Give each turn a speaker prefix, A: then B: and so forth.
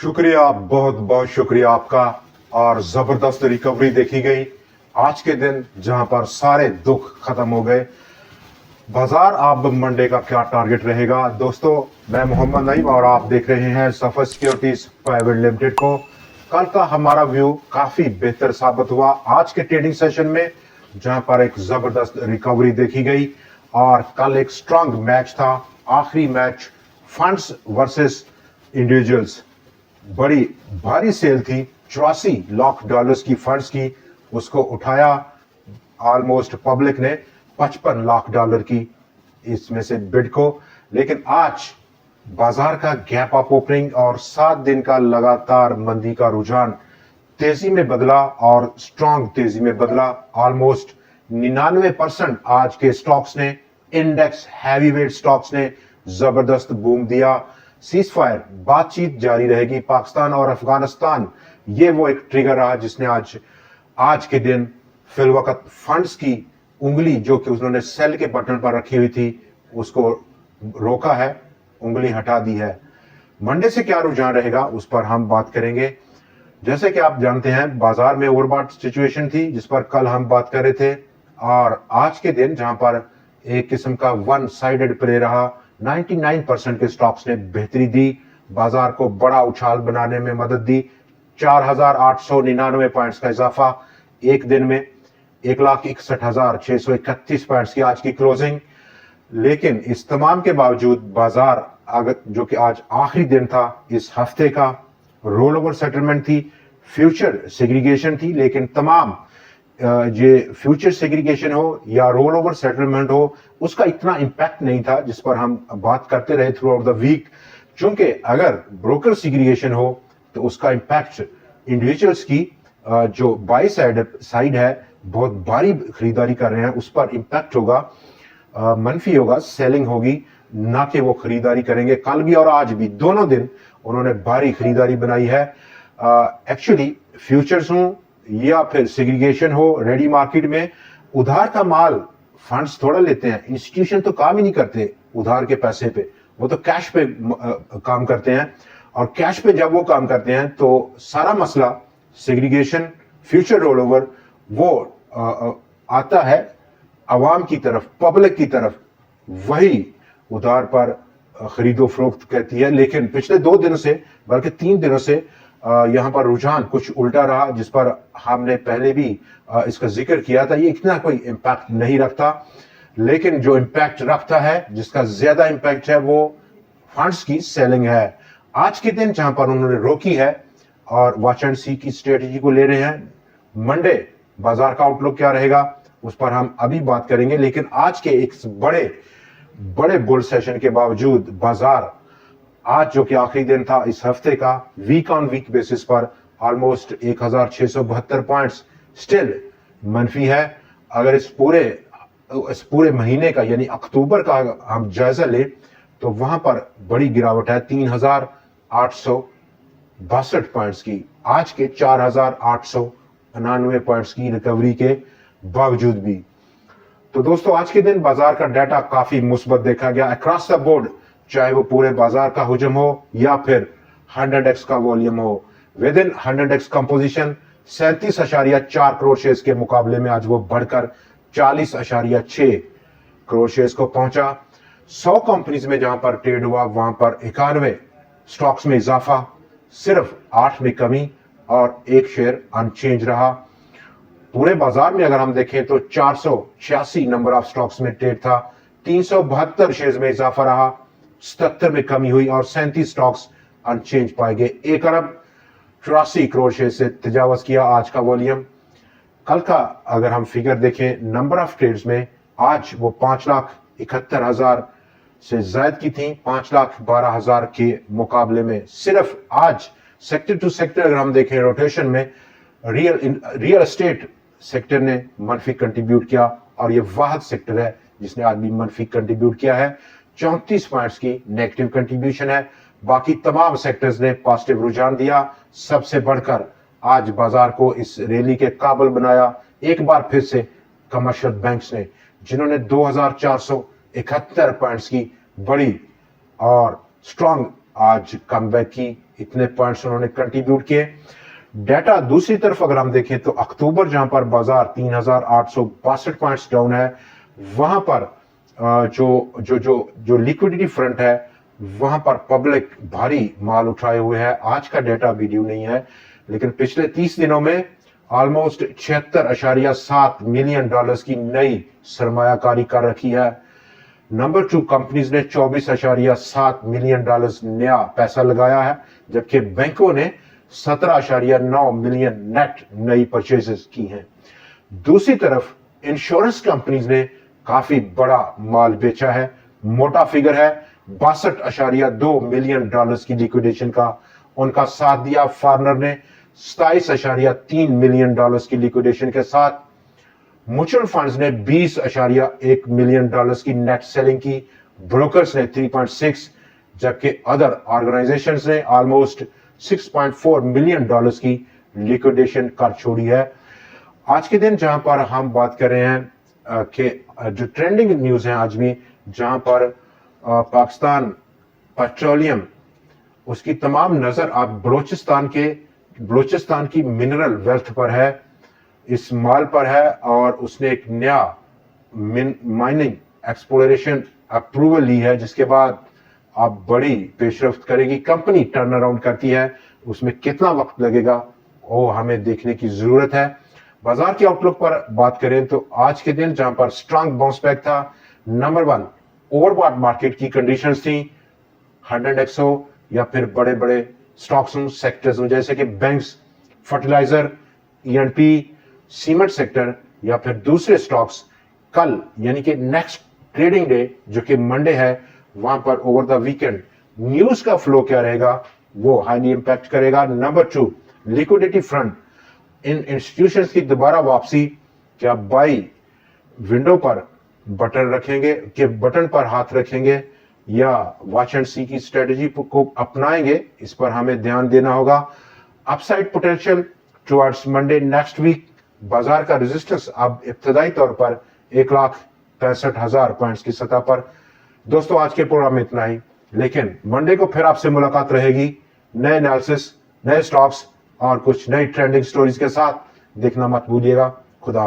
A: शुक्रिया, बहुत बहुत शुक्रिया आपका। और जबरदस्त रिकवरी देखी गई आज के दिन, जहां पर सारे दुख खत्म हो गए। बाजार अब मंडे का क्या टारगेट रहेगा? दोस्तों, मैं मोहम्मद नईम और आप देख रहे हैं सफर सिक्योरिटीज प्राइवेट लिमिटेड को। कल का हमारा व्यू काफी बेहतर साबित हुआ आज के ट्रेडिंग सेशन में, जहां पर एक जबरदस्त रिकवरी देखी गई। और कल एक स्ट्रांग मैच था, आखिरी मैच फंड्स वर्सेस इंडिविजुअल्स। बड़ी भारी सेल थी, 84 लाख डॉलर्स की फंड्स की, उसको उठाया ऑलमोस्ट पब्लिक ने 55 लाख डॉलर की इसमें से बिड को। लेकिन आज बाजार का गैप अप ओपनिंग और 7 दिन का लगातार मंदी का रुझान तेजी में बदला और स्ट्रांग तेजी में बदला। ऑलमोस्ट 99% आज के स्टॉक्स ने, इंडेक्स हैवीवेट स्टॉक्स ने जबरदस्त बूम दिया। सीज फायर बातचीत जारी रहेगी, पाकिस्तान और अफगानिस्तान, ये वो एक ट्रिगर रहा जिसने आज के दिन फिलवकत फंड्स की उंगली जो कि उन्होंने सेल के बटन पर रखी हुई थी उसको रोका है, उंगली हटा दी है। मंडे से क्या रुझान रहेगा उस पर हम बात करेंगे। जैसे कि आप जानते हैं, बाजार में ओवरबॉट सिचुएशन थी जिस पर कल हम बात कर रहे थे, और आज के दिन जहां पर एक किस्म का वन साइडेड प्ले रहा, 99% के स्टॉक्स ने बेहतरी दी, बाजार को बड़ा उछाल बनाने में मदद दी। 4,899 पॉइंट्स का इजाफा एक दिन में, 1,61,631 पॉइंट्स की आज की क्लोजिंग। लेकिन इस तमाम के बावजूद बाजार जो कि आज आखिरी दिन था इस हफ्ते का, रोल ओवर सेटलमेंट थी, फ्यूचर सेग्रीगेशन थी, लेकिन तमाम ये फ्यूचर सेग्रीगेशन हो या रोल ओवर सेटलमेंट हो, उसका इतना इंपैक्ट नहीं था जिस पर हम बात करते रहे थ्रू आउट द वीक। चूंकि अगर ब्रोकर सेग्रीगेशन हो तो उसका इंपैक्ट इंडिविजुअल्स की जो बाई साइड है, बहुत भारी खरीदारी कर रहे हैं, उस पर इंपैक्ट होगा, मनफी होगा, सेलिंग होगी, ना कि वो खरीदारी करेंगे। कल भी और आज भी दोनों दिन उन्होंने भारी खरीदारी बनाई है। एक्चुअली फ्यूचर्स हो या फिर सेग्रीगेशन हो, रेडी मार्केट में उधार का माल फंड्स थोड़ा लेते हैं, इंस्टीट्यूशन तो काम ही नहीं करते उधार के पैसे पे, वो तो कैश पे काम करते हैं। और कैश पे जब वो काम करते हैं तो सारा मसला सेग्रीगेशन, फ्यूचर रोल ओवर, वो आता है अवाम की तरफ, पब्लिक की तरफ, वही उधार पर खरीदो फरोख्त कहती है। लेकिन पिछले 2 दिनों से, बल्कि 3 दिनों से यहां पर रुझान कुछ उल्टा रहा, जिस पर हमने पहले भी इसका जिक्र किया था। ये इतना कोई इंपैक्ट नहीं रखता, लेकिन जो इंपैक्ट रखता है, जिसका ज्यादा इंपैक्ट है, वो फंड्स की सेलिंग है। आज के दिन जहां पर उन्होंने रोकी है और वॉच एंड सी की स्ट्रेटेजी को ले रहे हैं। मंडे बाजार का आउटलुक क्या रहेगा उस पर हम अभी बात करेंगे। लेकिन आज के एक बड़े बुल सेशन के बावजूद बाजार आज जो कि आखिरी दिन था इस हफ्ते का, वीक ऑन वीक बेसिस पर ऑलमोस्ट 1,672 पॉइंट्स स्टिल मनफी है। अगर इस पूरे महीने का यानी अक्टूबर का हम जायजा ले तो वहां पर बड़ी गिरावट है, 3,862 पॉइंट्स की, आज के 4,899 पॉइंट्स की रिकवरी के बावजूद भी। तो दोस्तों, आज के दिन बाजार का डाटा काफी मुस्बत देखा गया अक्रॉस द बोर्ड, चाहे वो पूरे बाजार का हुजम हो या फिर 100x का वॉल्यूम हो। With in 100x composition 37.4 crore shares के मुकाबले में आज वो बढ़कर 40.6 करोड़ शेयर्स को पहुंचा। 100 कंपनीज में जहां पर ट्रेड हुआ वहां पर 91 स्टॉक्स में इजाफा, सिर्फ 8 में कमी और 1 शेयर अनचेंज रहा। पूरे बाजार में अगर हम देखें तो 486 नंबर ऑफ स्टॉक्स में ट्रेड था, 372 शेयर्स में इजाफा रहा, 77 में कमी हुई और 37 स्टॉक्स अनचेंज पाए गए। 1 अरब 84 करोड़ शेयर से तजावज किया आज का वॉल्यूम। कल का अगर हम फिगर देखें नंबर ऑफ ट्रेड्स में, आज वो 5,71,000 से ज्यादा की थी, 5,12,000 के मुकाबले में। सिर्फ आज सेक्टर टू सेक्टर अगर हम देखें रोटेशन में, रियल एस्टेट सेक्टर ने मनफी कंट्रीब्यूट किया और ये वाहद सेक्टर है जिसने आज भी मनफी कंट्रीब्यूट किया है। 34 पॉइंट्स की नेगेटिव कंट्रीब्यूशन है, बाकी तमाम सेक्टर्स ने पॉजिटिव रुझान दिया। सबसे बढ़कर आज बाजार को इस रैली के काबिल बनाया एक बार फिर से कमर्शियल बैंक्स ने, जिन्होंने 2,471 पॉइंट्स की बड़ी और स्ट्रॉन्ग आज कमबैक की इतने पॉइंट्स उन्होंने कंट्रीब्यूट किए। डाटा दूसरी तरफ अगर हम देखें तो अक्टूबर जहां पर बाजार 3862 पॉइंट्स डाउन है, वहां पर जो लिक्विडिटी फ्रंट है वहां पर पब्लिक भारी माल उठाए हुए है। आज का डाटा वीडियो नहीं है, लेकिन पिछले 30 दिनों में ऑलमोस्ट 76.7 मिलियन डॉलर्स की नई सरमायाकारी कर रखी है। नंबर 2 कंपनीज ने 24.7 मिलियन डॉलर्स नया पैसा लगाया है, जबकि बैंकों ने 17.9 मिलियन नेट नई परचेजेस की हैं। दूसरी तरफ इंश्योरेंस कंपनीज ने काफी बड़ा माल बेचा है। मोटा फिगर है 62.2 मिलियन डॉलर्स की लिक्विडेशन का। उनका साथ दिया फार्नर ने 27.3 मिलियन डॉलर्स की लिक्विडेशन के साथ। म्यूचुअल फंड्स ने 20.1 मिलियन डॉलर्स की नेट सेलिंग की। ब्रोकर्स ने 3.6, जबकि अदर ऑर्गेनाइजेशंस ने ऑलमोस्ट 6.4 मिलियन डॉलर्स की लिक्विडेशन कर छोड़ी है। आज के दिन जहां पर हम बात कर रहे हैं कि जो ट्रेंडिंग न्यूज है आज भी, जहां पर पाकिस्तान पेट्रोलियम उसकी तमाम नजर आप बलोचिस्तान की मिनरल वेल्थ पर है, इस माल पर है, और उसने एक नया माइनिंग एक्सप्लोरेशन अप्रूवल ली है, जिसके बाद आप बड़ी पेशरफ्त करेगी। कंपनी टर्न अराउंड करती है, उसमें कितना वक्त लगेगा वो हमें देखने की जरूरत है। बाजार की आउटलुक पर बात करें तो आज के दिन जहां पर स्ट्रांग बाउंस बैक था, नंबर 1 ओवरबॉट मार्केट की कंडीशंस थी। 100 एक्सो या फिर बड़े बड़े स्टॉक्स सेक्टर्स जैसे कि banks, fertiliser, E&P, cement sector या फिर दूसरे स्टॉक्स कल यानी कि नेक्स्ट ट्रेडिंग डे जो कि मंडे है, वहां पर ओवर द वीकेंड न्यूज का फ्लो क्या रहेगा वो हाईली इंपैक्ट करेगा। नंबर 2 लिक्विडिटी फ्रंट, इन इंस्टीट्यूशंस की दोबारा वापसी, क्या बाई विंडो पर बटन पर हाथ रखेंगे या वॉच एंड सी की स्ट्रेटेजी को अपनाएंगे, इस पर हमें ध्यान देना होगा। Upside potential towards Monday next week, बाजार का रेजिस्टेंस अब इब्तदाई तौर पर 1,65,000 पॉइंट्स की सतह पर। दोस्तों आज के प्रोग्राम में इतना ही, लेकिन मंडे को फिर आपसे मुलाकात रहेगी नए एनालिसिस, नए स्टॉक्स और कुछ नई ट्रेंडिंग स्टोरीज के साथ। देखना मत भूलिएगा। खुदा।